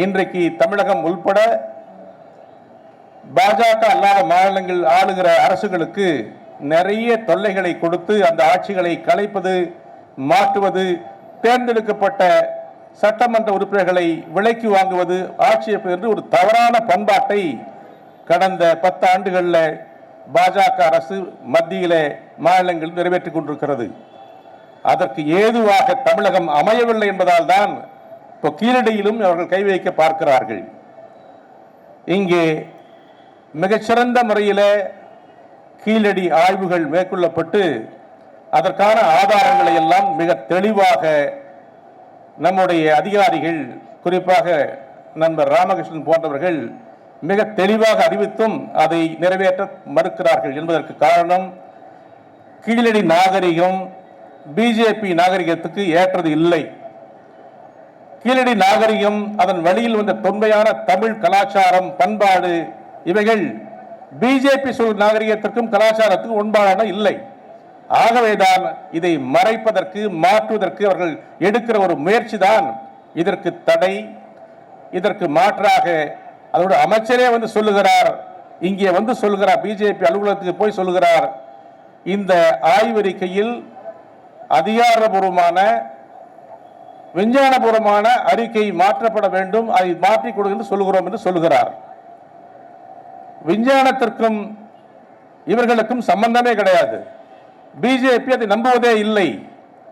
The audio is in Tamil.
இன்றைக்கு தமிழகம் உள்பட பாஜக அல்லாத மாநிலங்கள் ஆளுகிற அரசுகளுக்கு நிறைய தொல்லைகளை கொடுத்து அந்த ஆட்சிகளை கலைப்பது, மாற்றுவது, தேர்ந்தெடுக்கப்பட்ட சட்டமன்ற உறுப்பினர்களை விலைக்கு வாங்குவது, ஆட்சேபம் என்று ஒரு தவறான பண்பாட்டை கடந்த 10 ஆண்டுகளில் பாஜக அரசு மத்தியிலே மாநிலங்கள் நிறைவேற்றிக் கொண்டிருக்கிறது. அதற்கு ஏதுவாக தமிழகம் அமையவில்லை என்பதால் தான் இப்போ கீழடியிலும் அவர்கள் கை வைக்க பார்க்கிறார்கள். இங்கே மிகச்சிறந்த முறையில் கீழடி ஆய்வுகள் மேற்கொள்ளப்பட்டு அதற்கான ஆதாரங்களை எல்லாம் மிக தெளிவாக நம்முடைய அதிகாரிகள், குறிப்பாக நண்பர் ராமகிருஷ்ணன் போன்றவர்கள் மிக தெளிவாக அறிவித்தும் அதை நிறைவேற்ற மறுக்கிறார்கள் என்பதற்கு காரணம், கீழடி நாகரிகம் பிஜேபி நாகரிகத்துக்கு ஏற்றது இல்லை. கீழடி நாகரிகம், அதன் வழியில் வந்த தொன்மையான தமிழ் கலாச்சாரம், பண்பாடு, இவைகள் பிஜேபி நாகரிகத்திற்கும் கலாச்சாரத்துக்கும் உண்பான இல்லை. ஆகவேதான் இதை மறைப்பதற்கு, மாற்றுவதற்கு அவர்கள் எடுக்கிற ஒரு முயற்சி தான் இதற்கு தடை. இதற்கு மாற்றாக அதோட அமைச்சரே வந்து சொல்லுகிறார், இங்கே வந்து சொல்லுகிறார், பிஜேபி அலுவலகத்துக்கு போய் சொல்லுகிறார், இந்த ஆய்வறிக்கையில் அதிகாரபூர்வமான விஞ்ஞானபூர்வமான அறிக்கை மாற்றப்பட வேண்டும், அதை மாற்றிக் கொடுங்க என்று சொல்லுகிறோம் என்று சொல்லுகிறார். விஞ்ஞானத்திற்கும் இவர்களுக்கும் சம்பந்தமே கிடையாது. பிஜேபி அதை நம்புவதே இல்லை.